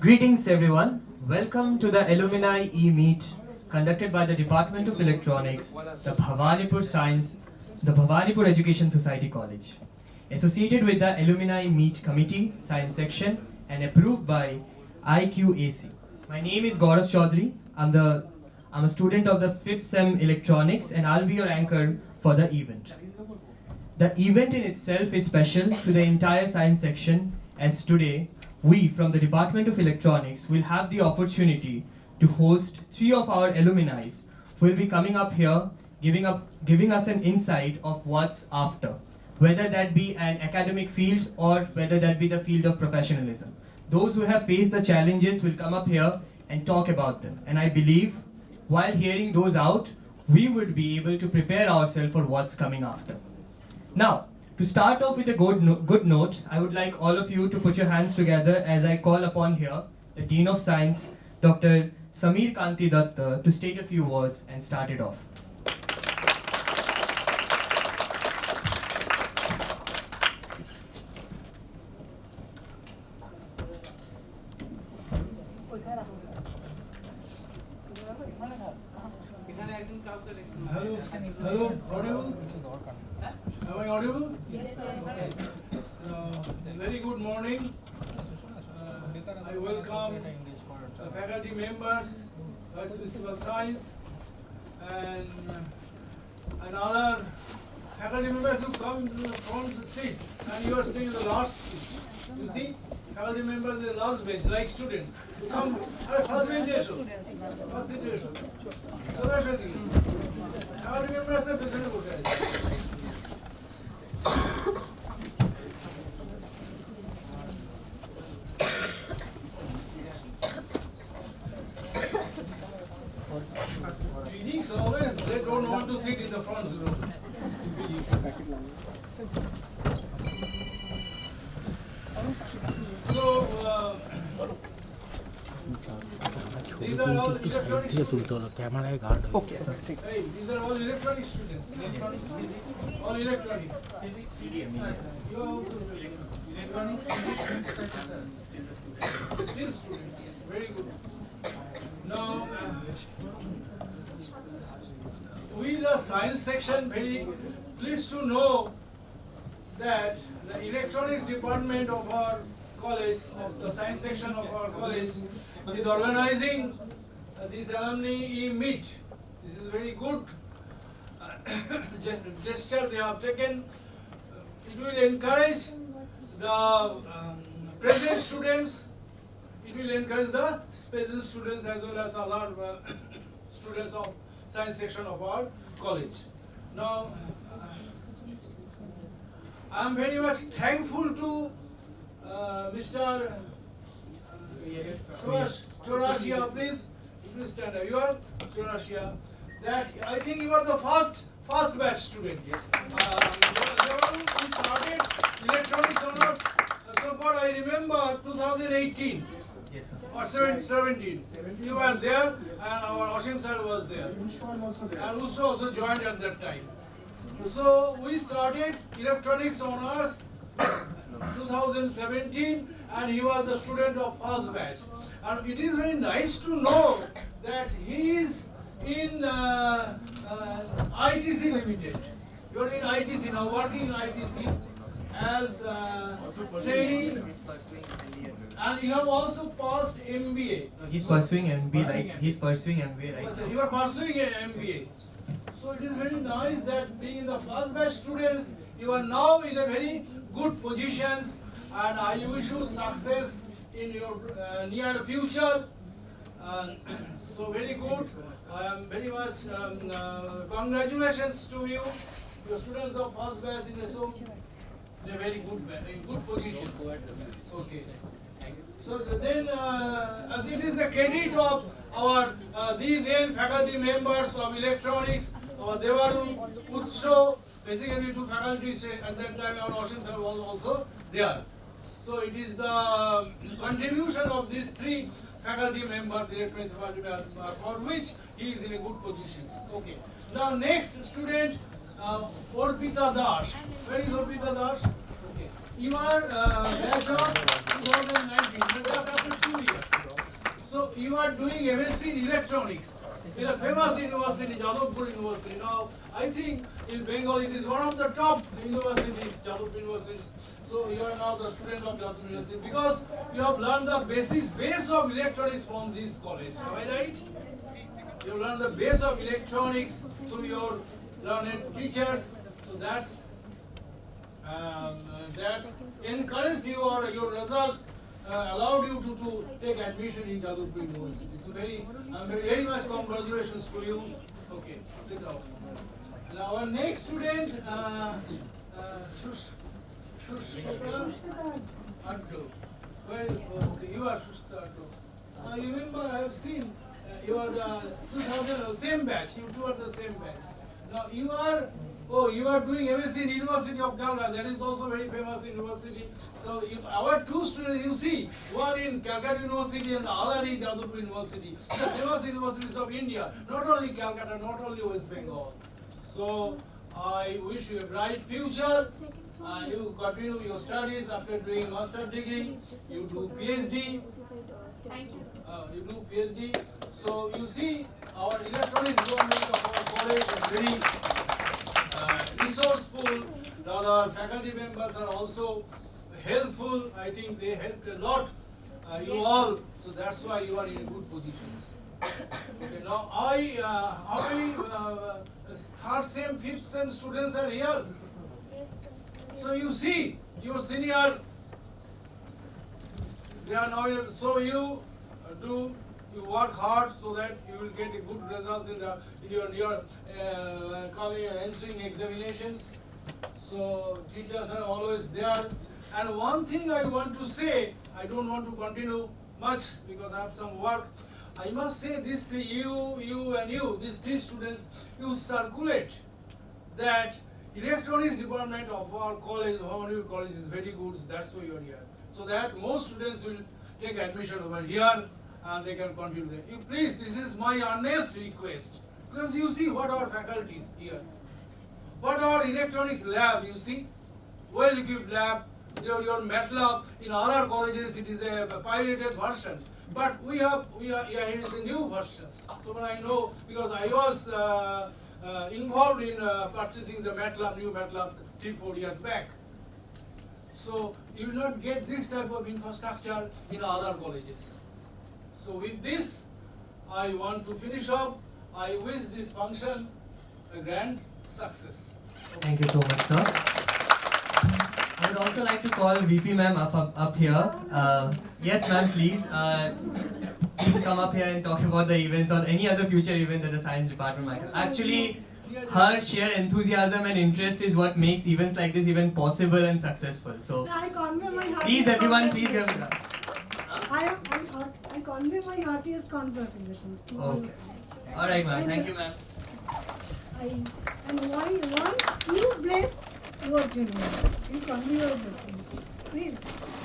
Greetings everyone. Welcome to the Alumni E-Meet conducted by the Department of Electronics, the Bhawanipur Education Society College. Associated with the Alumni Meet Committee, Science Section and approved by IQAC. My name is Gaurav Chaudhary. I'm a student of the 5th SEM Electronics and I'll be your anchor for the event. The event in itself is special to the entire science section as today we from the Department of Electronics will have the opportunity to host 3 of our alumni who will be coming up here giving us an insight of what's after, whether that be an academic field or whether that be the field of professionalism. Those who have faced the challenges will come up here and talk about them. And I believe while hearing those out, we would be able to prepare ourselves for what's coming after. Now, to start off with a good note, I would like all of you to put your hands together as I call upon here the Dean of Science, Dr. Samir Kanti Datta, to state a few words and start it off. Hello, audible? Am I audible? Yes, sir. Very good morning. I welcome the faculty members, Vice Principal Science, and other faculty members who come to the front seat, and you are staying in the last seat. You see, faculty members in the last bench, like students. Come, first bench, first seat. Faculty members are present. Physics always, they don't want to sit in the front row. Physics. So, these are all electronic students. Okay. Hey, these are all electronic students. All electronics. You are also electronics. Still student. Very good. Now, we the science section very pleased to know that the electronics department of our college, of the science section of our college, is organizing this alumni meet. This is very good gesture they have taken. It will encourage the present students. It will encourage the present students as well as other students of science section of our college. Now, I am very much thankful to Mr. Chorashia, please stand up. You are Chorashia. That I think you are the first batch student. Yes. We started electronics honors. So far I remember 2018. Yes, sir. Or 17. You were there, and our Ashim sir was there. And Usha also joined at that time. So we started electronics honors 2017, and he was a student of first batch. And it is very nice to know that he is in ITC Limited. You are in ITC now, working in ITC as trainee, and you have also passed MBA. He's pursuing MBA, right? He's pursuing MBA, right? You are pursuing an MBA. So it is very nice that being in the first batch students, you are now in a very good positions, and I wish you success in your near future. So very good. I am very much congratulations to you. The students of first batch in they are very good, in good positions. Okay. So then, as it is a credit of our the then faculty members of electronics, our Devaru, Utso, basically two faculties at that time our Ocean sir was also there. So it is the contribution of these 3 faculty members, electronics faculty members, for which he is in a good position. Okay. Now next student, Orpita Das. Where is Orpita Das? Okay. you are batch of 2019, just after 2 years. So you are doing MSc in electronics in a famous university, Jadavpur University. Now, I think in Bengal it is one of the top universities, Jadavpur University. So you are now the student of Jadavpur University because you have learned the base of electronics from this college. Am I right? You learn the base of electronics through your learned teachers. So that's encouraged you, or your results allowed you to take admission in Jadavpur University. So I'm very much congratulations to you. Okay, sit down. Now our next student, Addo. Okay, you are Shushta Addo. I remember I have seen you are the 2000 same batch. You two are the same batch. Now you are doing MSc in University of Calcutta. That is also very famous university. So our two students, you see, one in Calcutta University and the other in Jadavpur University. The famous universities of India, not only Calcutta, not only West Bengal. So I wish you a bright future. You continue your studies after doing master degree. You do PhD. Thank you. You do PhD. So you see, our electronics department of our college is very resourceful. Our faculty members are also helpful. I think they helped a lot. You all. So that's why you are in good positions. Okay, now how many third sem, fifth sem students are here? So you see, your senior, they are now in, so you work hard so that you will get a good results in your coming ensuing examinations. So teachers are always there. And one thing I want to say, I don't want to continue much because I have some work. I must say this to you and you, these three students, you circulate that electronics department of our college, Bhawanipur College is very good, that's why you are here. So that most students will take admission over here and they can continue there. You please, this is my earnest request. Because you see what our faculties here. What our electronics lab, you see, well-equipped lab, your MATLAB, in other colleges it is a pirated version. But we are here is the new versions. So when I know, because I was involved in purchasing the MATLAB, new MATLAB 3-4 years back. So you will not get this type of infrastructure in other colleges. So with this, I want to finish off. I wish this function a grand success. Thank you so much, sir. I would also like to call VP ma'am up here. Yes, ma'am, please. Please come up here and talk about the events or any other future event that the science department might have. Actually, her sheer enthusiasm and interest is what makes events like this even possible and successful. So, please, everyone, please give us. I convey my heartiest congratulations to all. Okay. All right, ma'am. Thank you, ma'am. And why you bless your junior. You convey your blessings. Please.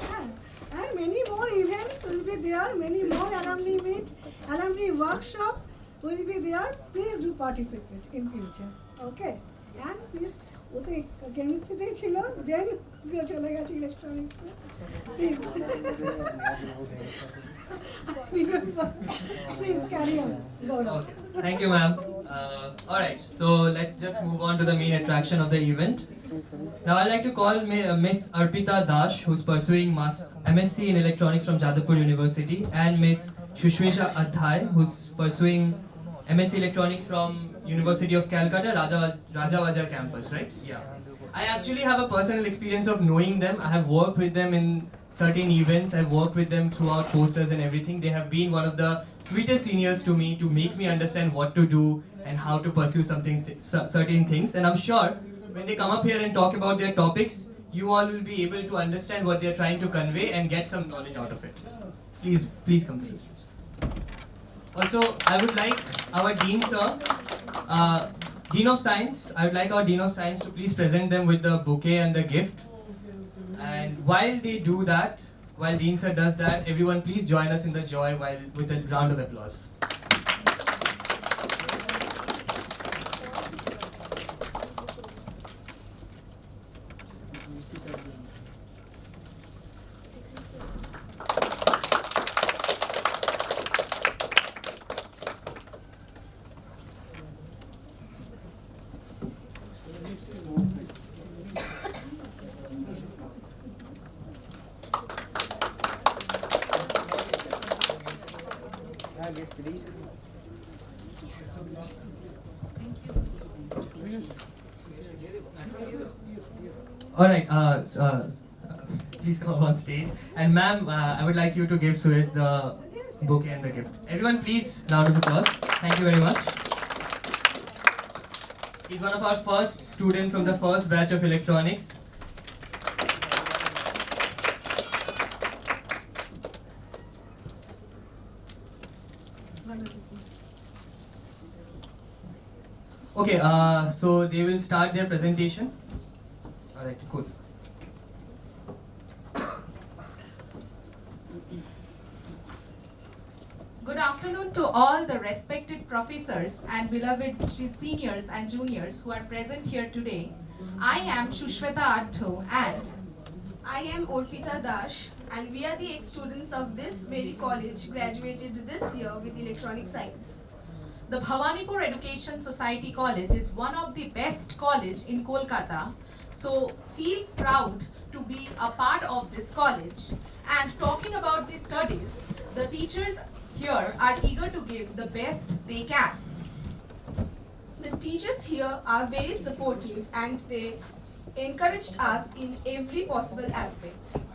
Yeah. And many more events will be there. Many more alumni meet, alumni workshop will be there. Please do participate in future. Okay. And please. वो तो chemistry ते छिलो, then चले गया electronics में. Please. Please carry on. Go on. Okay. Thank you, ma'am. Alright, so let's just move on to the main attraction of the event. Now I'd like to call Miss Arpita Dash, who's pursuing MSc in Electronics from Jadavpur University, and Miss Shushmesha Adhai, who's pursuing MSc Electronics from University of Calcutta, Rajavajar campus, right? Yeah. I actually have a personal experience of knowing them. I have worked with them in certain events. I've worked with them throughout posters and everything. They have been one of the sweetest seniors to me to make me understand what to do and how to pursue certain things. And I'm sure when they come up here and talk about their topics, you all will be able to understand what they're trying to convey and get some knowledge out of it. Please come to this. Also, I would like our Dean Sir, Dean of Science, I would like our Dean of Science to please present them with the bouquet and the gift. And while they do that, while Dean Sir does that, everyone please join us in the joy with a round of applause. All right. Please come up on stage. And ma'am, I would like you to give Suresh the bouquet and the gift. Everyone, please, round of applause. Thank you very much. He's one of our first student from the first batch of electronics. Okay, so they will start their presentation. All right, cool. Good afternoon to all the respected professors and beloved seniors and juniors who are present here today. I am Shushweta Artho and I am Orpita Dash, and we are the ex-students of this very college graduated this year with electronic science. the Bhawanipur Education Society College is one of the best college in Kolkata. So feel proud to be a part of this college. And talking about the studies, the teachers here are eager to give the best they can. The teachers here are very supportive and they encouraged us in every possible aspects.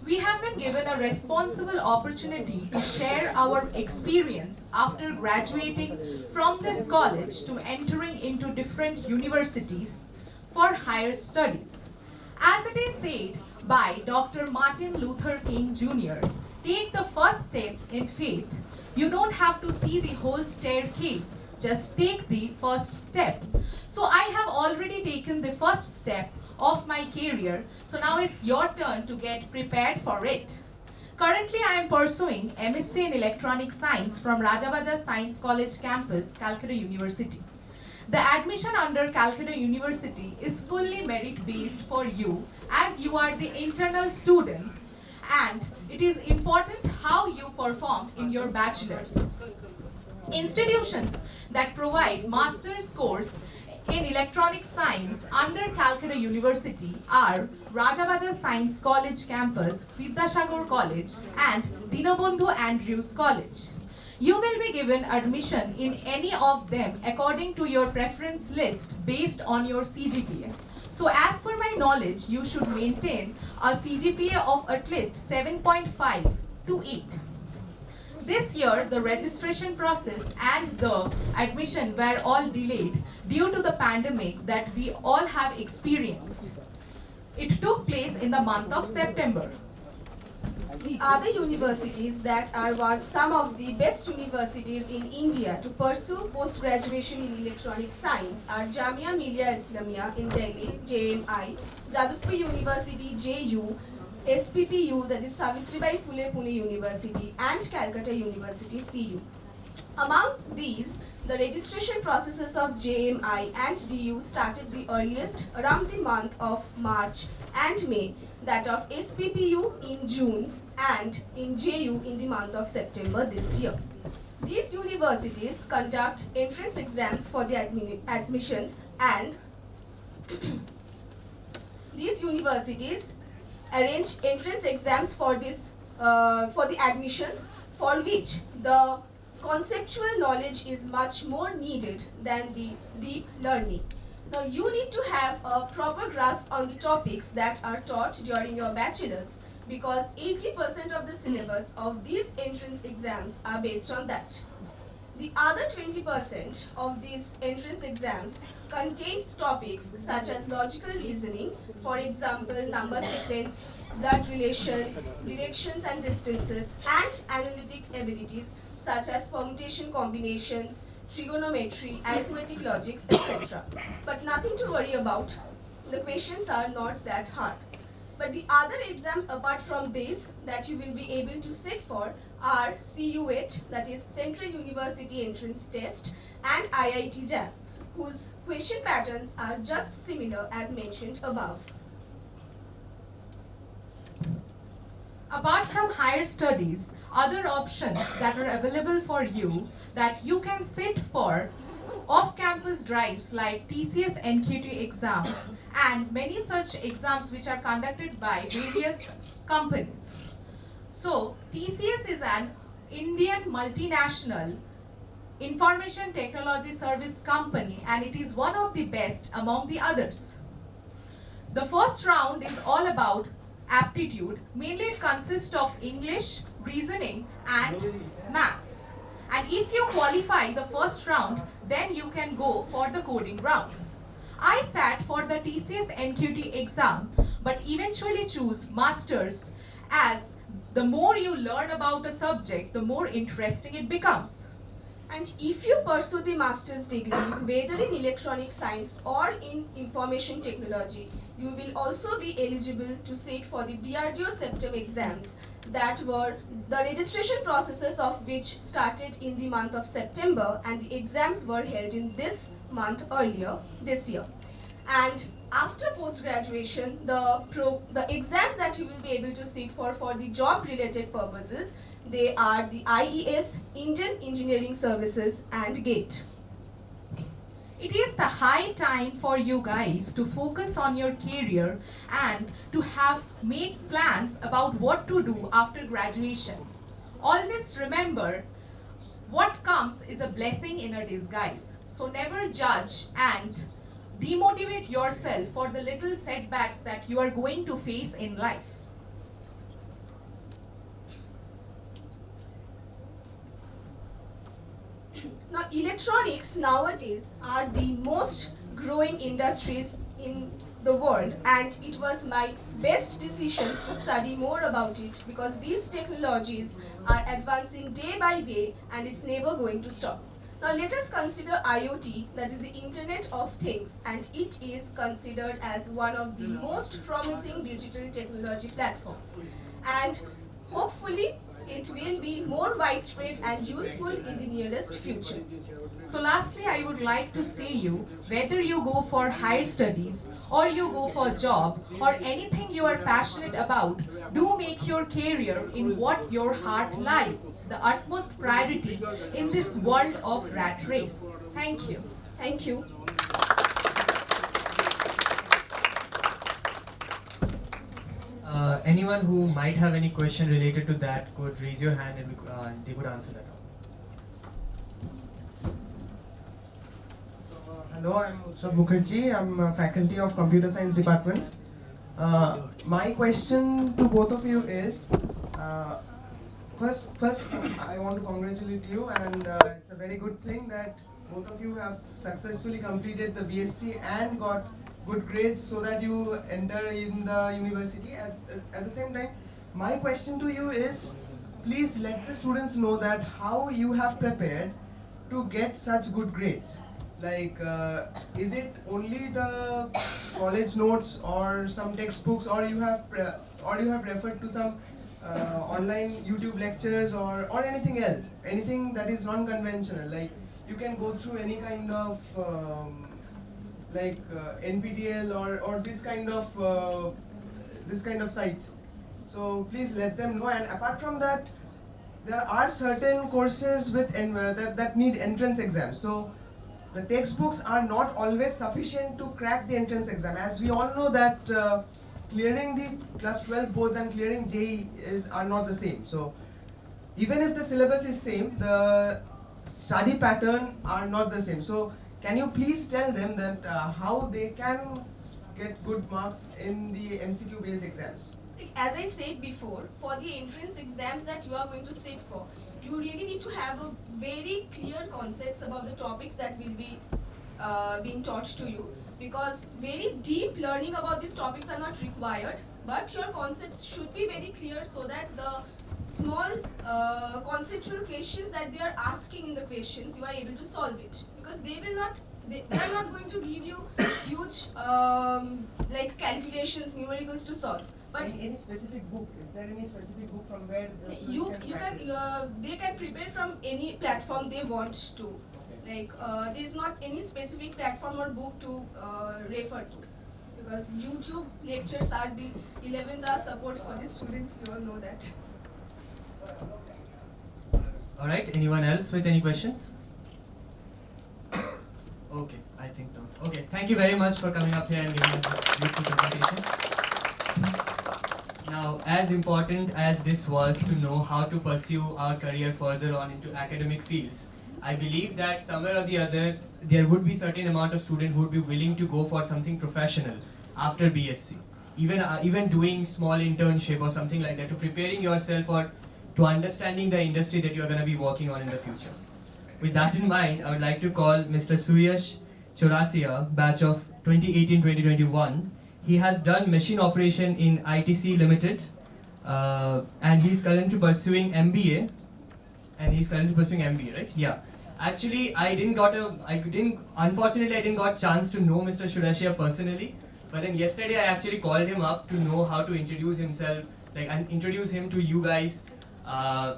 We have been given a responsible opportunity to share our experience after graduating from this college to entering into different universities for higher studies. As it is said by Dr. Martin Luther King Jr., take the first step in faith. You don't have to see the whole staircase, just take the first step. So I have already taken the first step of my career, so now it's your turn to get prepared for it. Currently, I am pursuing MSc in Electronic Science from Rajabaja Science College campus, Calcutta University. The admission under Calcutta University is fully merit-based for you as you are the internal students, and it is important how you perform in your bachelor's. Institutions that provide master's course in electronic science under Calcutta University are Rajabaja Science College campus, Vidyasagar College and Dinabandhu Andrews College. You will be given admission in any of them according to your preference list based on your CGPA. So as per my knowledge, you should maintain a CGPA of at least 7.5 to 8. This year, the registration process and the admission were all delayed due to the pandemic that we all have experienced. It took place in the month of September. The other universities that are some of the best universities in India to pursue post-graduation in electronic science are Jamia Millia Islamia in Delhi, JMI, Jadavpur University, JU, SPPU, that is Savitribai Phule Pune University, and Calcutta University, CU. Among these, the registration processes of JMI and DU started the earliest around the month of March and May, that of SPPU in June and in JU in the month of September this year. These universities conduct entrance exams for the admissions, and these universities arrange entrance exams for the admissions, for which the conceptual knowledge is much more needed than the deep learning. Now you need to have a proper grasp on the topics that are taught during your bachelor's, because 80% of the syllabus of these entrance exams are based on that. The other 20% of these entrance exams contains topics such as logical reasoning, for example, number sequence, blood relations, directions and distances, and analytic abilities such as permutation combinations, trigonometry, arithmetic logics, etc. But nothing to worry about, the questions are not that hard. But the other exams apart from these that you will be able to sit for are CUET, that is Central University Entrance Test, and IIT JAM, whose question patterns are just similar as mentioned above. Apart from higher studies, other options that are available for you that you can sit for off-campus drives like TCS NQT exams and many such exams which are conducted by various companies. So TCS is an Indian multinational information technology service company, and it is one of the best among the others. The first round is all about aptitude. Mainly it consists of English, reasoning and maths. And if you qualify the first round, then you can go for the coding round. I sat for the TCS NQT exam, but eventually choose masters, as the more you learn about a subject, the more interesting it becomes. And if you pursue the master's degree, whether in electronic science or in information technology, you will also be eligible to sit for the DRDO September exams that were the registration processes of which started in the month of September, and the exams were held in this month earlier this year. And after post-graduation, the exams that you will be able to sit for the job-related purposes, they are the IES, Indian Engineering Services and GATE. It is the high time for you guys to focus on your career and to make plans about what to do after graduation. Always remember, what comes is a blessing in a disguise. So never judge and demotivate yourself for the little setbacks that you are going to face in life. Now, electronics nowadays are the most growing industries in the world, and it was my best decisions to study more about it because these technologies are advancing day by day and it's never going to stop. Now let us consider IoT, that is the Internet of Things, and it is considered as one of the most promising digital technology platforms. And hopefully it will be more widespread and useful in the nearest future. So lastly, I would like to say you, whether you go for higher studies or you go for a job or anything you are passionate about, do make your career in what your heart lies, the utmost priority in this world of rat race. Thank you. Thank you. Anyone who might have any question related to that could raise your hand and they could answer that. Hello, I'm Utsav Mukherjee. I'm a faculty of Computer Science Department. My question to both of you is, first, I want to congratulate you, and it's a very good thing that both of you have successfully completed the BSc and got good grades so that you enter in the university. At the same time, my question to you is, please let the students know that how you have prepared to get such good grades. Like, is it only the college notes or some textbooks, or you have referred to some online YouTube lectures or anything else, anything that is non-conventional? Like, you can go through any kind of NPTEL or this kind of sites. So please let them know. And apart from that, there are certain courses with that need entrance exams. So the textbooks are not always sufficient to crack the entrance exam. As we all know that clearing the class 12 boards and clearing JEE are not the same. So even if the syllabus is same, the study pattern are not the same. So can you please tell them that how they can get good marks in the MCQ based exams? As I said before, for the entrance exams that you are going to sit for, you really need to have a very clear concepts about the topics that will be being taught to you, because very deep learning about these topics are not required, but your concepts should be very clear so that the small conceptual questions that they are asking in the questions, you are able to solve it, because they are not going to give you huge like calculations, numericals to solve. But any specific book? Is there any specific book from where the students you can can practice? they can prepare from any platform they want to. Like there is not any specific platform or book to refer to, because YouTube lectures are the 11th hour support for the students. We all know that. All right. Anyone else with any questions? Okay, I think not. Okay, thank you very much for coming up here and giving us this beautiful presentation. Now, as important as this was to know how to pursue our career further on into academic fields, I believe that somewhere or the other, there would be certain amount of students who would be willing to go for something professional after BSc. Even doing small internship or something like that, to preparing yourself or to understanding the industry that you are going to be working on in the future. With that in mind, I would like to call Mr. Suyash Chorasia, batch of 2018-2021. He has done machine operation in ITC Limited, and he's currently pursuing MBA. Right? Yeah. Actually, unfortunately, I didn't got chance to know Mr. Chorasia personally. But then yesterday, I actually called him up to know how to introduce himself, and introduce him to you guys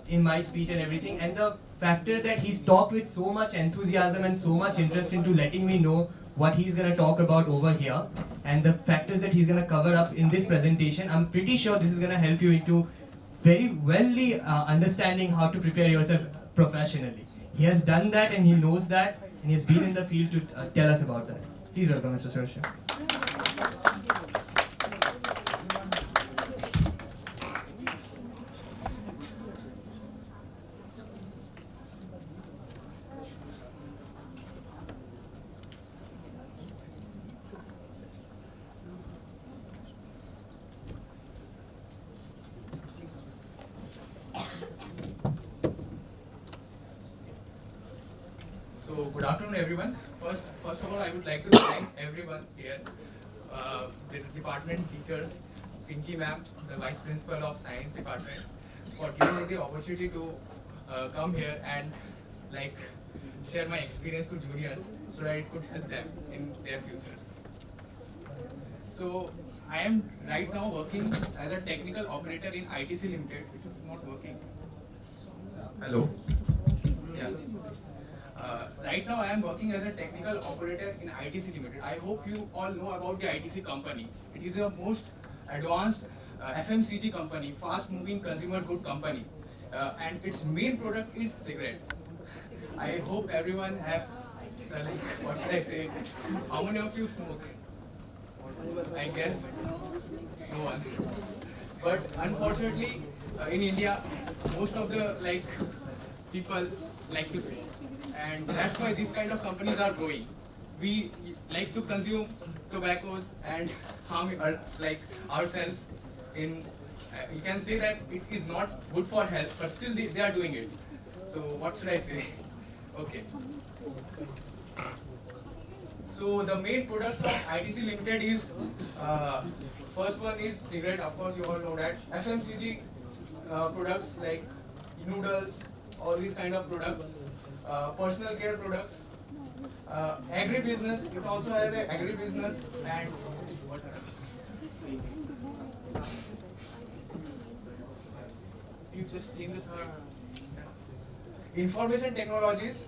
in my speech and everything. And the factor that he's talked with so much enthusiasm and so much interest into letting me know what he's going to talk about over here, and the factors that he's going to cover up in this presentation, I'm pretty sure this is going to help you into very well understanding how to prepare yourself professionally. He has done that and he knows that, and he has been in the field to tell us about that. Please welcome Mr. Suresh. So good afternoon, everyone. First of all, I would like to thank everyone here, the department teachers, Pinky ma'am, the vice principal of science department, for giving me the opportunity to come here and share my experience to juniors so that it could help them in their futures. So I am right now working as a technical operator in ITC Limited, which is not working. Hello. Yeah. Right now I am working as a technical operator in ITC Limited. I hope you all know about the ITC company. It is a most advanced FMCG company, fast moving consumer good company, and its main product is cigarettes. I hope everyone have, what should I say, how many of you smoke? I guess no one. But unfortunately, in India, most of the people like to smoke, and that's why these kind of companies are growing. We like to consume tobaccos and harm ourselves. In you can say that it is not good for health, but still they are doing it. So what should I say? Okay. So the main products of ITC Limited is, first one is cigarette, of course you all know that. FMCG products like noodles, all these kind of products, personal care products, agribusiness, it also has an agribusiness, and what else? You just change the slides. Information technologies,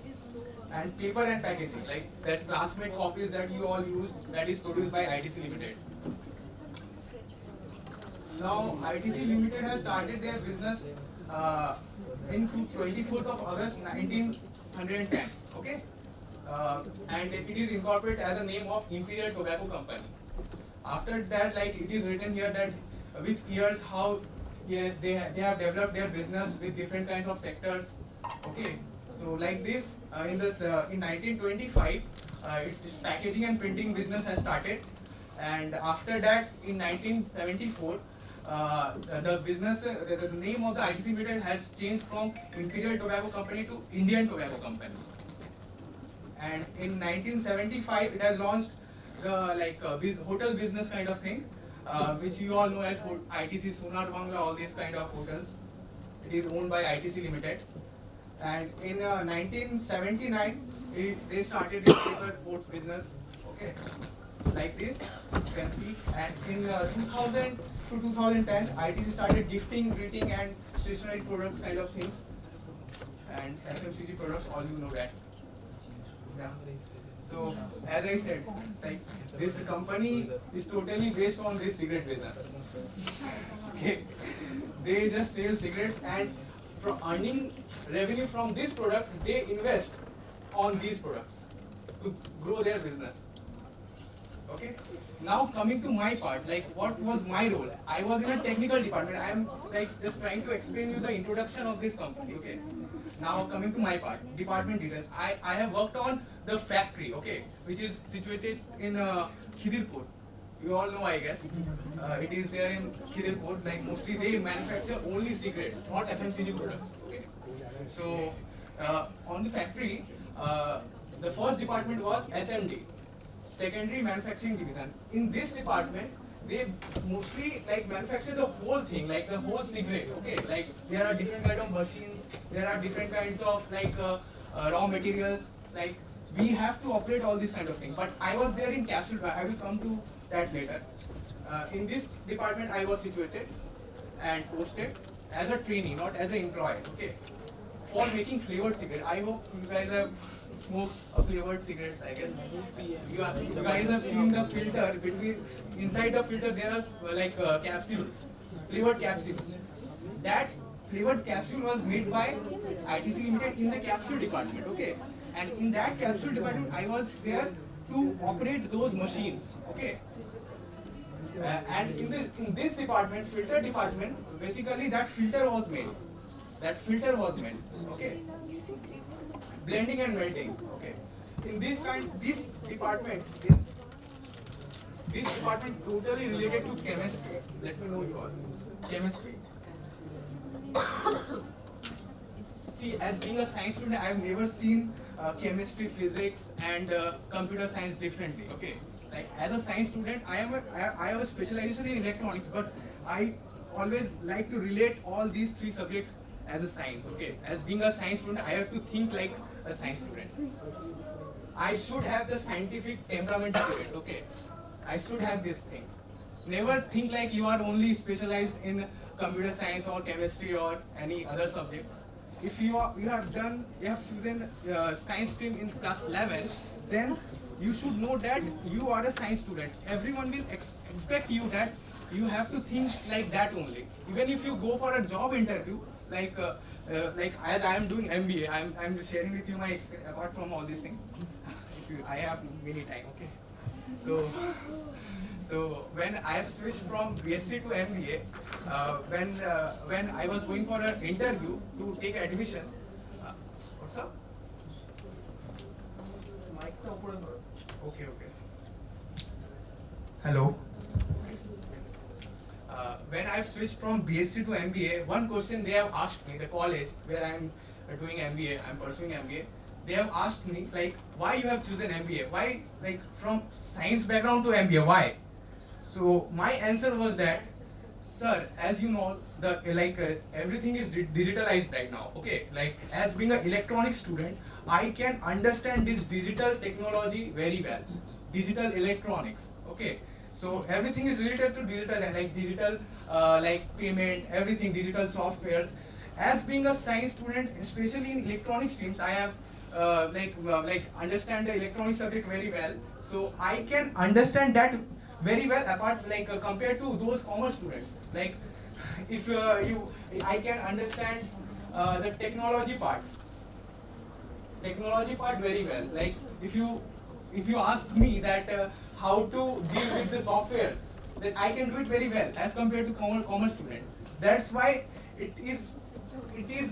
and paper and packaging, like that classmate copies that you all use, that is produced by ITC Limited. Now, ITC Limited has started their business in 24th of August 1910, okay? And it is incorporated as a name of Imperial Tobacco Company. After that, it is written here that with years how they have developed their business with different kinds of sectors, okay? So like this, in 1925, its packaging and printing business has started, and after that, in 1974, the business, the name of the ITC Limited has changed from Imperial Tobacco Company to Indian Tobacco Company. And in 1975, it has launched the hotel business kind of thing, which you all know as ITC Sonar Bangla, all these kind of hotels. It is owned by ITC Limited. And in 1979, they started their paper boats business, okay, like this, you can see. And in 2000 to 2010, ITC started gifting, greeting, and stationery products kind of things, and FMCG products, all you know that. Yeah. So, as I said, this company is totally based on this cigarette business. Okay, they just sell cigarettes, and from earning revenue from this product, they invest on these products to grow their business. Okay. Now coming to my part, like what was my role? I was in a technical department. I am like just trying to explain you the introduction of this company. Okay. Now coming to my part, department details. I have worked on the factory. Okay, which is situated in Khidirpur. You all know, I guess. It is there in Khidirpur. Like mostly they manufacture only cigarettes, not FMCG products. Okay. So on the factory, the first department was SMD, secondary manufacturing division. In this department, they mostly like manufacture the whole thing, like the whole cigarette. Okay, like there are different kind of machines, there are different kinds of like raw materials. Like we have to operate all these kind of things. But I was there in capsule. I will come to that later. In this department, I was situated and posted as a trainee, not as an employee. Okay, for making flavored cigarette. I hope you guys have smoked a flavored cigarettes, I guess. You guys have seen the filter. Between inside the filter there are like capsules, flavored capsules. That flavored capsule was made by ITC Limited in the capsule department. Okay, and in that capsule department I was there to operate those machines. Okay. And in this department, filter department, basically that filter was made. That filter was made. Okay. Blending and melting. Okay. In this department totally related to chemistry. Let me know you all. Chemistry. See, as being a science student, I have never seen chemistry, physics, and computer science differently. Okay. Like as a science student, I have a specialization in electronics, but I always like to relate all these three subjects as a science. Okay. As being a science student, I have to think like a science student. I should have the scientific temperament spirit. Okay. I should have this thing. Never think like you are only specialized in computer science or chemistry or any other subject. If you have chosen science stream in class 11, then you should know that you are a science student. Everyone will expect you that you have to think like that only. Even if you go for a job interview, like as I am doing MBA, I'm sharing with you my experience apart from all these things. I have many time. Okay. So when I have switched from BSc to MBA, when I was going for an interview to take admission, what's up? Okay. Hello. When I have switched from BSc to MBA, one question they have asked me, the college where I am doing MBA, I am pursuing MBA, they have asked me like, why you have chosen MBA? Why like from science background to MBA? Why? So my answer was that, sir, as you know, everything is digitalized right now. Okay, like as being an electronics student, I can understand this digital technology very well. Digital electronics. Okay, so everything is related to digital and like digital like payment, everything digital softwares. As being a science student, especially in electronic streams, I have understand the electronic subject very well. So I can understand that very well apart compared to those commerce students. Like if I can understand the technology part very well. Like if you ask me that how to deal with the softwares, then I can do it very well as compared to commerce student. That's why it is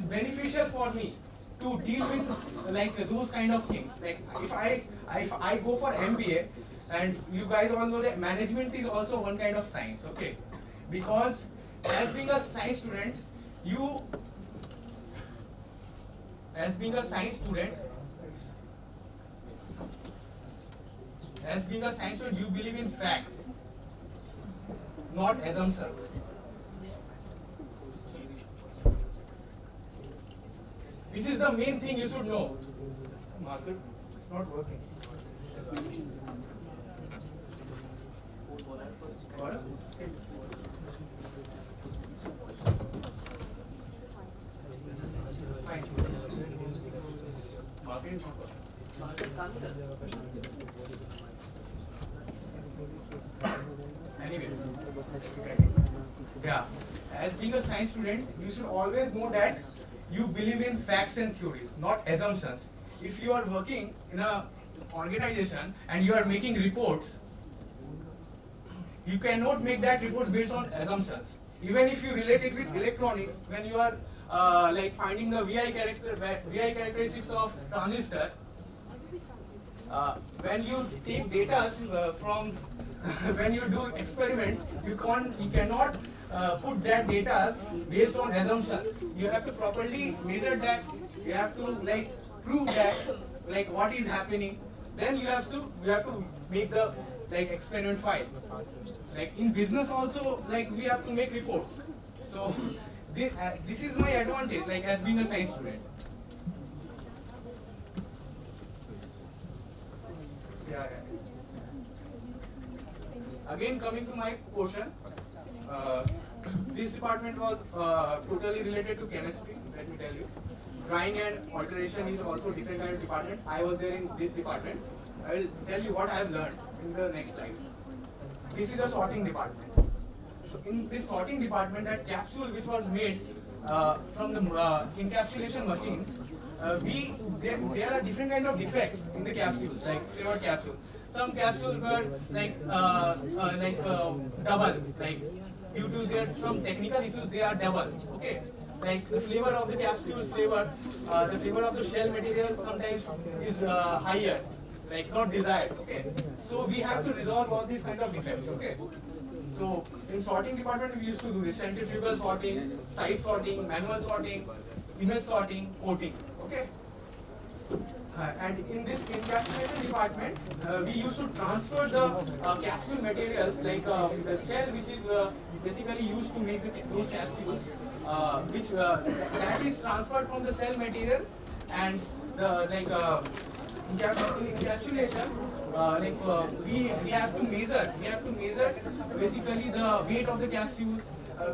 beneficial for me to deal with like those kind of things. Like if I go for MBA, and you guys all know that management is also one kind of science. Okay, because as being a science student, you believe in facts, not assumptions. This is the main thing you should know. Market, it's not working. What? Market is not working. Anyways, yeah, as being a science student, you should always know that you believe in facts and theories, not assumptions. If you are working in a organization and you are making reports, you cannot make that reports based on assumptions. Even if you relate it with electronics, when you are like finding the VI characteristics of transistor, when you take data from when you do experiments, you cannot put that data based on assumptions. You have to properly measure that. You have to like prove that like what is happening. Then you have to make the like experiment file. Like in business also, like we have to make reports. So this is my advantage, like as being a science student. Yeah. Again, coming to my portion, this department was totally related to chemistry. Let me tell you, drawing and alteration is also different kind of department. I was there in this department. I will tell you what I have learned in the next slide. This is a sorting department. So in this sorting department, that capsule which was made from the encapsulation machines, there are different kind of defects in the capsules, like flavored capsule. Some capsules were like double, like due to their some technical issues, they are double. Okay, like the flavor of the capsule the flavor of the shell material sometimes is higher, like not desired. Okay, so we have to resolve all these kind of defects. Okay, so in sorting department we used to do this centrifugal sorting, size sorting, manual sorting, image sorting, coating. Okay. And in this encapsulation department, we used to transfer the capsule materials, like the shell which is basically used to make those capsules, which that is transferred from the shell material, and the like encapsulation, we have to measure basically the weight of the capsules,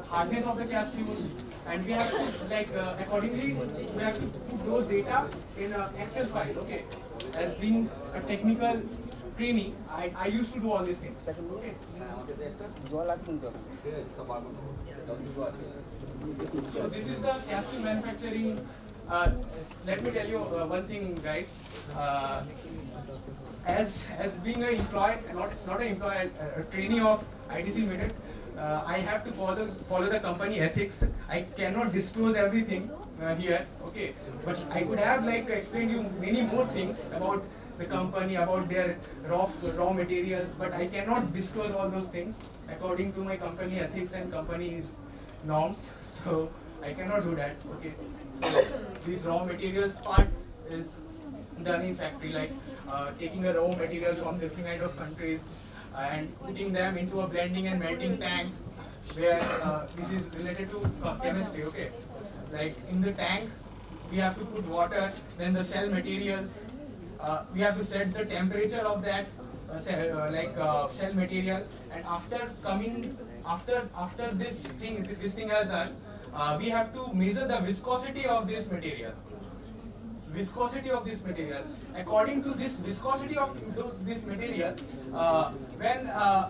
hardness of the capsules, and we have to like accordingly we have to put those data in an Excel file. Okay, as being a technical trainee, I used to do all these things. Okay. So this is the capsule manufacturing. Let me tell you one thing, guys. As being an employee, not an employee, a trainee of ITC Limited, I have to follow the company ethics. I cannot disclose everything here, okay? But I could have like explained you many more things about the company, about their raw materials, but I cannot disclose all those things according to my company ethics and company norms. So I cannot do that, okay? So this raw materials part is done in factory, like taking a raw material from different kind of countries and putting them into a blending and melting tank, where this is related to chemistry. Okay, like in the tank we have to put water, then the shell materials, we have to set the temperature of that shell material, and after this thing has done, we have to measure the viscosity of this material. According to this viscosity of this material, when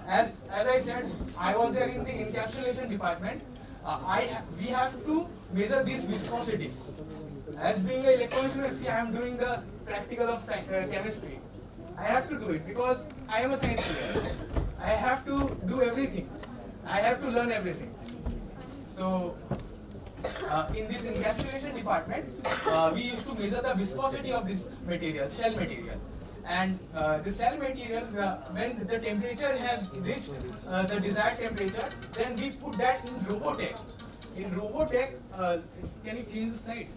as I said, I was there in the encapsulation department. We have to measure this viscosity. As being an electronics student, I am doing the practical of chemistry. I have to do it because I am a science student. I have to do everything. I have to learn everything. So in this encapsulation department, we used to measure the viscosity of this material, shell material. And the shell material, when the temperature has reached the desired temperature, then we put that in Robotech. In Robotech, can you change the slide?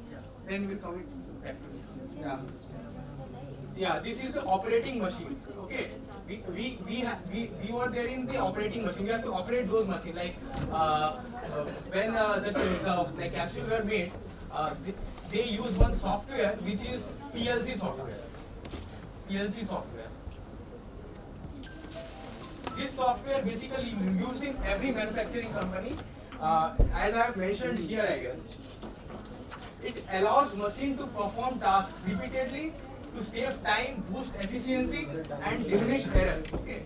Then we'll come back to it. Yeah, this is the operating machine. Okay, we were there in the operating machine. We have to operate those machines. Like when the capsule were made, they use one software which is PLC software. This software basically used in every manufacturing company. As I have mentioned here, I guess it allows machine to perform tasks repeatedly, to save time, boost efficiency, and diminish error. Okay.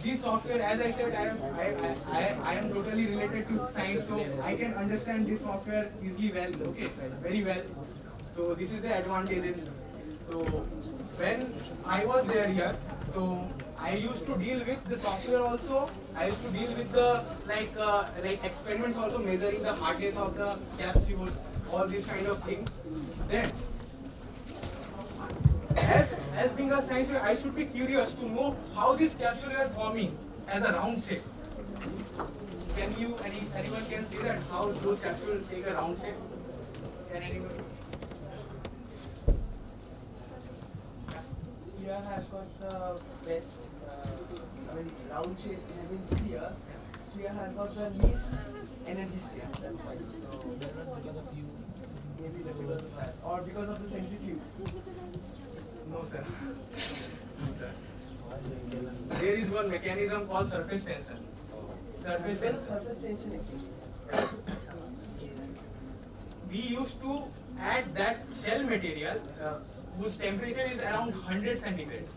This software, as I said, I am totally related to science, so I can understand this software easily well. Okay, very well. So this is the advantages. So when I was there here, so I used to deal with the software also. I used to deal with the like experiments also, measuring the hardness of the capsule, all these kind of things. Then, as being a science student, I should be curious to know how this capsule are forming as a round shape. Can you, anyone can say that how those capsules take a round shape? Can anyone? Sphere has got the best, round shape within sphere. Sphere has got the least energy state, that's why. So, maybe because of that. Or because of the centrifuge. No, sir. No, sir. There is one mechanism called surface tension. Surface Well, tension. surface tension actually. We used to add that shell material whose temperature is around 100 centigrade,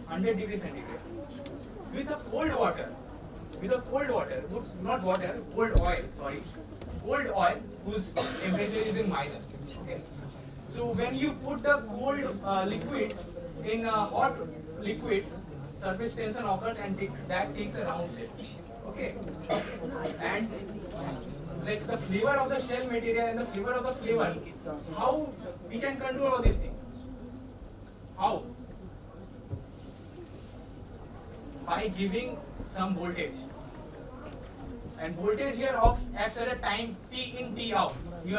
100 degrees centigrade, with a cold water, not water, cold oil, sorry, cold oil whose temperature is in minus. Okay. So when you put the cold liquid in a hot liquid, surface tension occurs and that takes a round shape. Okay. And like the flavor of the shell material and the flavor of the flavor, how we can control all these things? How? By giving some voltage. And voltage here acts at a time T in, T out. You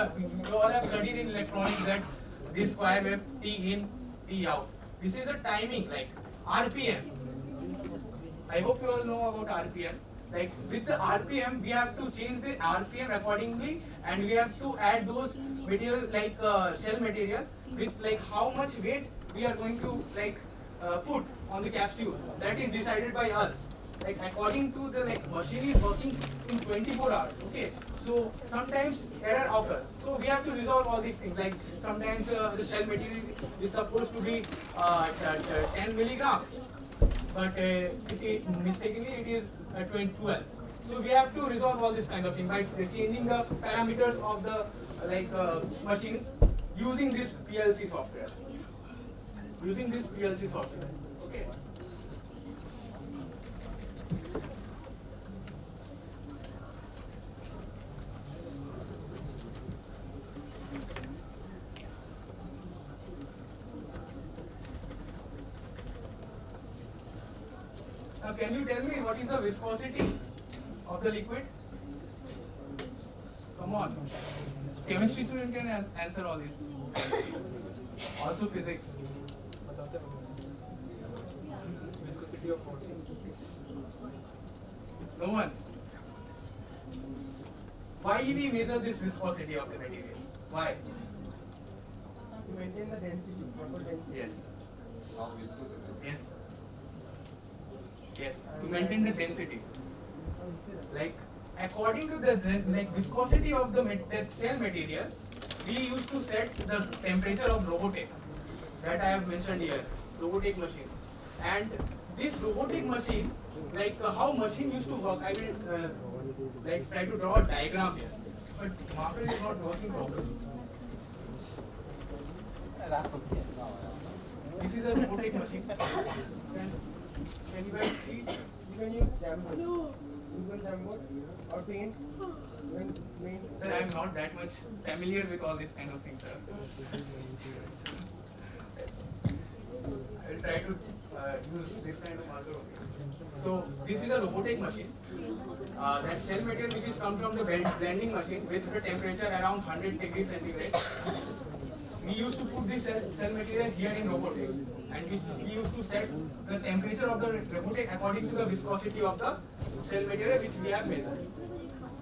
all have studied in electronics that this square wave T in, T out. This is a timing like RPM. I hope you all know about RPM. Like with the RPM, we have to change the RPM accordingly, and we have to add those material like shell material with like how much weight we are going to like put on the capsule. That is decided by us. Like according to the machine is working in 24 hours. Okay, so sometimes error occurs. So we have to resolve all these things. Like sometimes the shell material is supposed to be 10 milligram, but mistakenly it is 12. So we have to resolve all this kind of thing by changing the parameters of the machines using this PLC software. Okay. Now can you tell me what is the viscosity of the liquid? Come on. Chemistry student can answer all this. Also physics. Viscosity of force. No one. Why we measure this viscosity of the material? Why? To maintain the density, proper density. Yes. Yes. Yes. To maintain the density. Like according to the viscosity of the shell material, we used to set the temperature of robotic that I have mentioned here, robotic machine. And this robotic machine, how machine used to work, I will try to draw a diagram here, but marker is not working properly. This is a robotic machine. Can you guys see? You can use Jamboard. No. Google Jamboard or Paint. Sir, I am not that much familiar with all these kind of things, sir. I will try to use this kind of marker. So this is a robotic machine. That shell material which is come from the blending machine with the temperature around 100 degrees centigrade. We used to put this cell material here in robotic, and we used to set the temperature of the robotic according to the viscosity of the cell material which we have measured.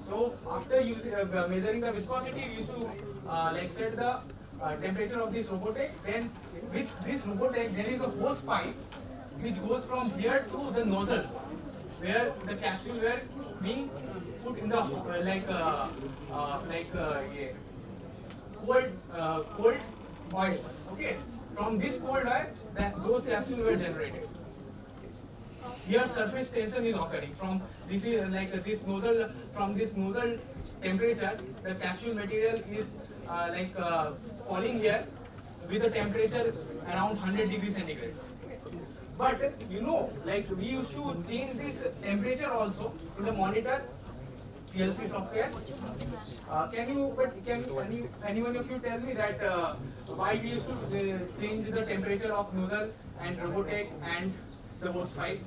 So after measuring the viscosity, we used to set the temperature of this robotic. Then with this robotic, there is a hose pipe which goes from here to the nozzle, where the capsule were being put in the cold oil. Okay, from this cold oil, those capsules were generated. Here surface tension is occurring from this is this nozzle. From this nozzle temperature, the capsule material is falling here with a temperature around 100 degrees centigrade. But you know, like we used to change this temperature also in the monitor PLC software. Anyone of you tell me that why we used to change the temperature of nozzle and Robotech and the hose pipe?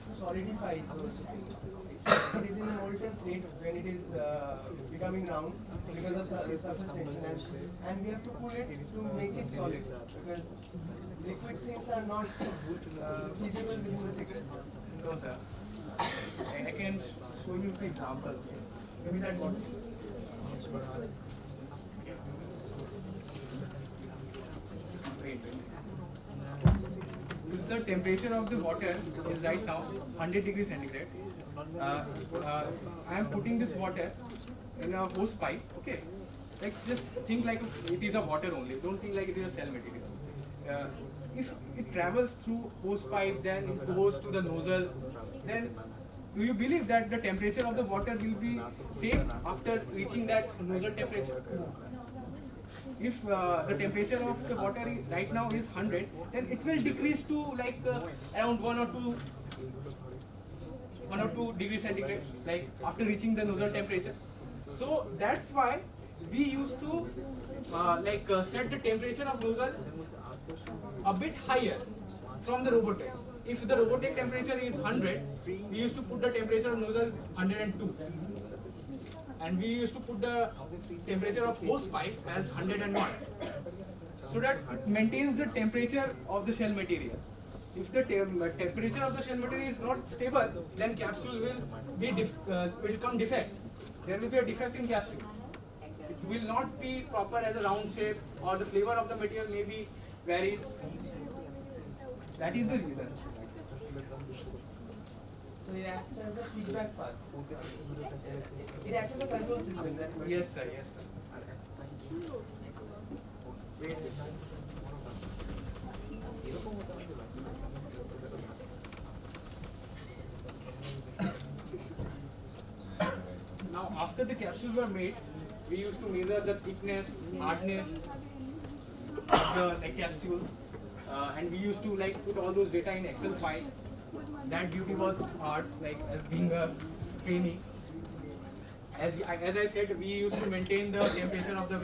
To solidify those things. It is in a molten state when it is becoming round because of surface tension, and we have to cool it to make it solid because liquid things are not feasible within the secrets. No, sir. I can show you the example. Give me that bottle. Wait. If the temperature of the water is right now 100 degrees centigrade, I am putting this water in a hose pipe. Okay, like just think like it is a water only. Don't think like it is a cell material. If it travels through hose pipe, then it goes to the nozzle, then do you believe that the temperature of the water will be same after reaching that nozzle temperature? If the temperature of the water right now is 100, then it will decrease to like around 1 or 2 degrees centigrade, like after reaching the nozzle temperature. So that's why we used to set the temperature of nozzle a bit higher from the Robotech. If the Robotech temperature is 100, we used to put the temperature of nozzle 102. And we used to put the temperature of hose pipe as 101. So that it maintains the temperature of the shell material. If the temperature of the shell material is not stable, then capsule will come defect. There will be a defect in capsules. It will not be proper as a round shape, or the flavor of the material maybe varies. That is the reason. So it acts as a feedback path. It acts as a control system. Yes, sir. Yes, sir. Yes. Wait. Now, after the capsules were made, we used to measure the thickness, hardness of the capsules, and we used to put all those data in Excel file. That duty was ours, as being a trainee. As I said, we used to maintain the temperature of the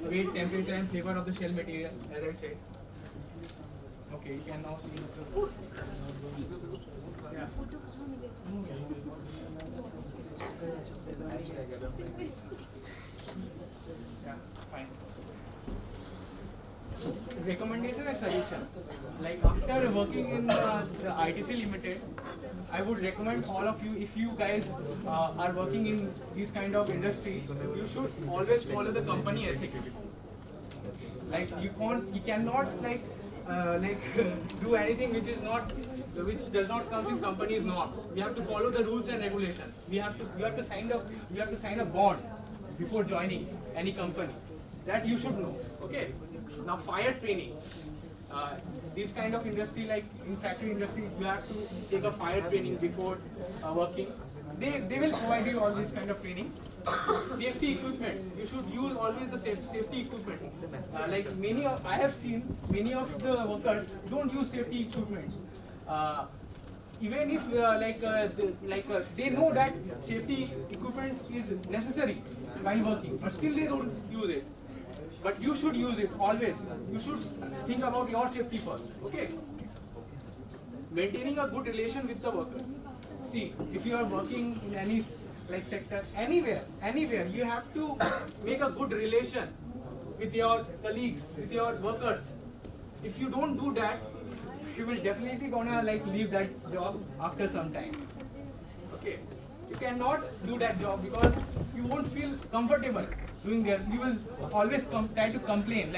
weight, temperature, and flavor of the shell material. As I said. Okay, you can now change the. Yeah. Yeah, fine. Recommendation and suggestion. After working in the ITC Limited, I would recommend all of you, if you guys are working in this kind of industry, you should always follow the company ethics. You cannot do anything which does not come in company's norms. We have to follow the rules and regulations. You have to sign a bond before joining any company. That you should know. Okay. Now fire training. This kind of industry, like in factory industry, you have to take a fire training before working. They will provide you all these kind of trainings. Safety equipment. You should use always the safety equipment. I have seen many of the workers don't use safety equipment. Even if they know that safety equipment is necessary while working, but still they don't use it. But you should use it always. You should think about your safety first. Okay. Maintaining a good relation with the workers. See, if you are working in any sector, anywhere, you have to make a good relation with your colleagues, with your workers. If you don't do that, you will definitely gonna leave that job after some time. Okay. You cannot do that job because you won't feel comfortable doing there. You will always try to complain,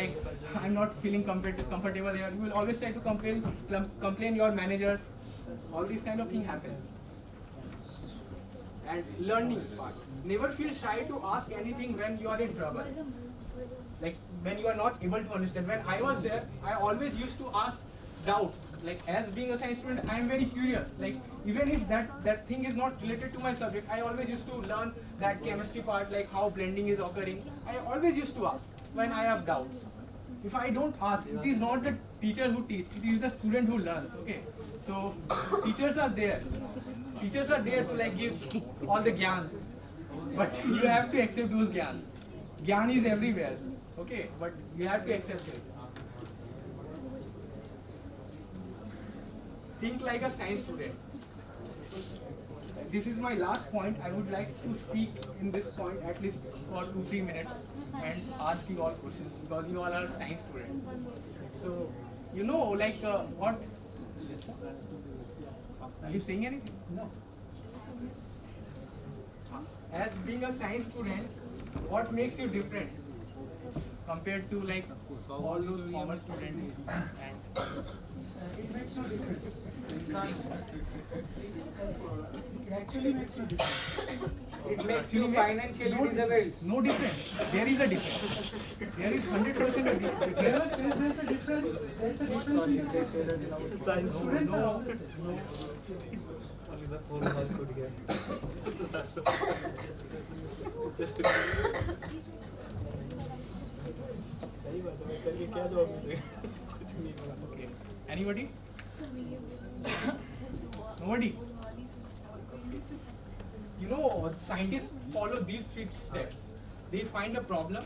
I'm not feeling comfortable here. You will always try to complain your managers. All these kind of thing happens. And learning part. Never feel shy to ask anything when you are in trouble. When you are not able to understand. When I was there, I always used to ask doubts. As being a science student, I am very curious. Even if that thing is not related to my subject, I always used to learn that chemistry part, how blending is occurring. I always used to ask when I have doubts. if I don't ask, it is not the teacher who teach, it is the student who learns. Okay, so teachers are there. Teachers are there to like give all the gyans, but you have to accept those gyans. Gyan is everywhere. Okay, but you have to accept it. Think like a science student. This is my last point. I would like to speak in this point at least for 2-3 minutes and ask you all questions because you all are science students. So, you know, like what? Are you saying anything? No. As being a science student, what makes you different compared to like all those commerce students? And It makes no difference. It actually makes no difference. it makes you financially disadvantaged. No difference. There is a difference. There is 100% a difference. Whoever says there's a difference, there's a difference in the system. Students are all the same. Okay. Anybody? Nobody? You know, scientists follow these 3 steps. They find a problem.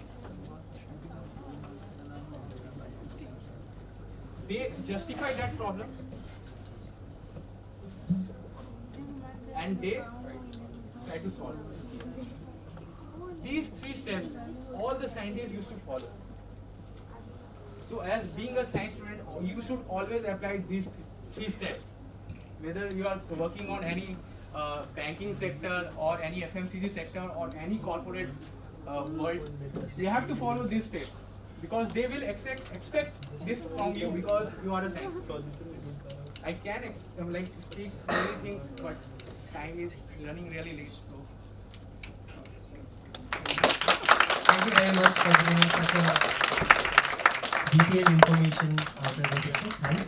They justify that problem. And they try to solve it. These 3 steps, all the scientists used to follow. So as being a science student, you should always apply these 3 steps. Whether you are working on any banking sector or any FMCG sector or any corporate world, you have to follow these steps because they will expect this from you because you are a science student. I can speak many things, but time is running really late. So Thank you very much for giving us such a detailed information presentation. Thanks.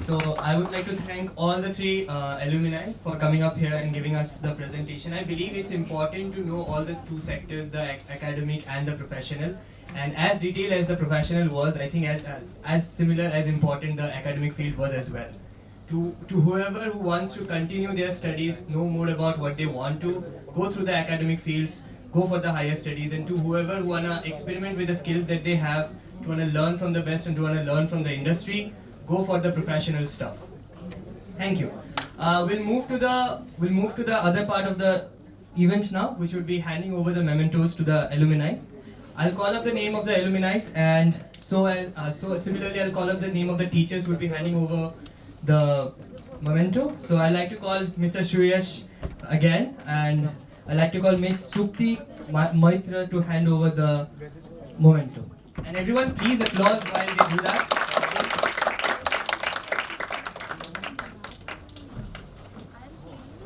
So I would like to thank all the 3 alumni for coming up here and giving us the presentation. I believe it's important to know all the 2 sectors, the academic and the professional. And as detailed as the professional was, I think as similar as important the academic field was as well. To whoever who wants to continue their studies, know more about what they want to, go through the academic fields, go for the higher studies, and to whoever who wanna experiment with the skills that they have, to wanna learn from the best and to wanna learn from the industry, go for the professional stuff. Thank you. We'll move to the other part of the event now, which would be handing over the mementos to the alumni. I'll call up the name of the alumni, and so similarly I'll call up the name of the teachers who will be handing over the memento. So I'd like to call Mr. Shreyash again, and I'd like to call Ms. Sukti Maitra to hand over the memento. And everyone please applaud while they do that.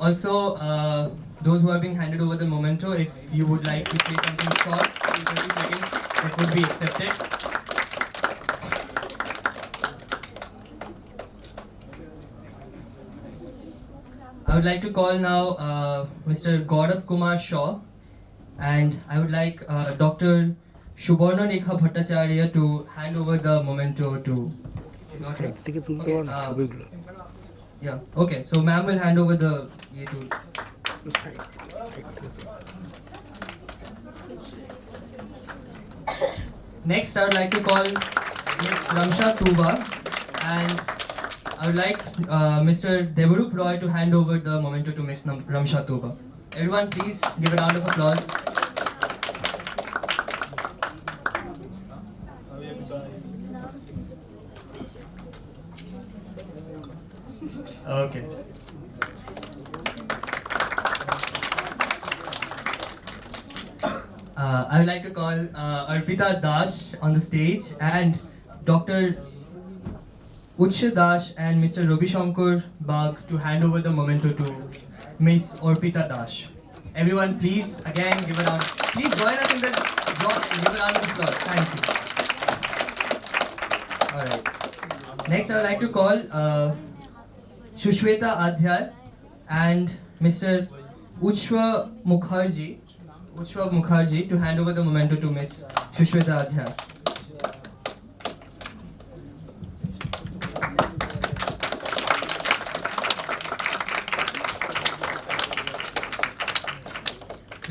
Also, those who are being handed over the memento, if you would like to say something short, in 30 seconds, that would be accepted. I would like to call now Mr. Gaurav Kumar Shaw, and I would like Dr. Shubharna Rekha Bhattacharya to hand over the memento to. Yeah. Okay. So, ma'am will hand over the. Next, I would like to call Ms. Ramsha Tuba, and I would like Mr. Devarup Roy to hand over the memento to Ms. Ramsha Tuba. Everyone, please give a round of applause. Okay. I would like to call Arpita Dash on the stage, and Dr. Utsha Dash and Mr. Ravi Shankar Bagh to hand over the memento to Miss Arpita Dash. Everyone, please again give a round. Please join us in the draw. Give a round of applause. Thank you. All right. Next, I would like to call Shushweta Adhyar and Mr. Uchwa Mukherjee to hand over the memento to Miss Shushweta Adhyar.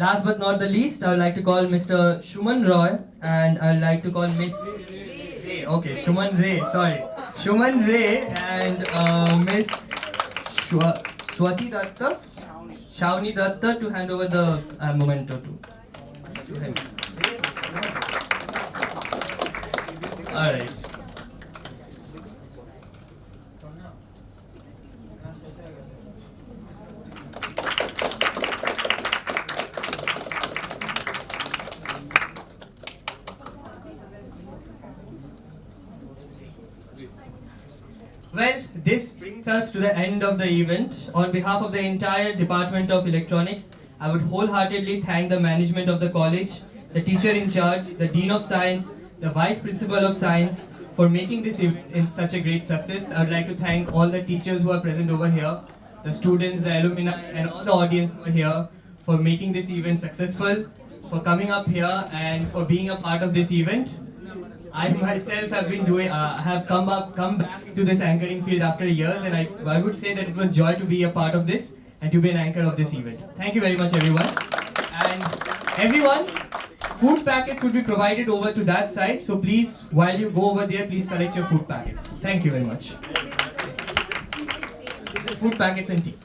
Last but not the least, I would like to call Mr. Shuman Roy and I would like to call Miss Ray. Okay, Shuman Ray, sorry. Shuman Ray and Miss Swati Datta, Shawnee Datta to hand over the memento to him. Alright. Well, this brings us to the end of the event. On behalf of the entire Department of Electronics, I would wholeheartedly thank the management of the college, the teacher in charge, the Dean of Science, the Vice Principal of Science for making this event such a great success. I would like to thank all the teachers who are present over here, the students, the alumni and all the audience over here for making this event successful, for coming up here and for being a part of this event. I myself have come back into this anchoring field after years, and I would say that it was joy to be a part of this and to be an anchor of this event. Thank you very much, everyone. And everyone, food packets would be provided over to that side. So please, while you go over there, please collect your food packets. Thank you very much. Food packets and tea.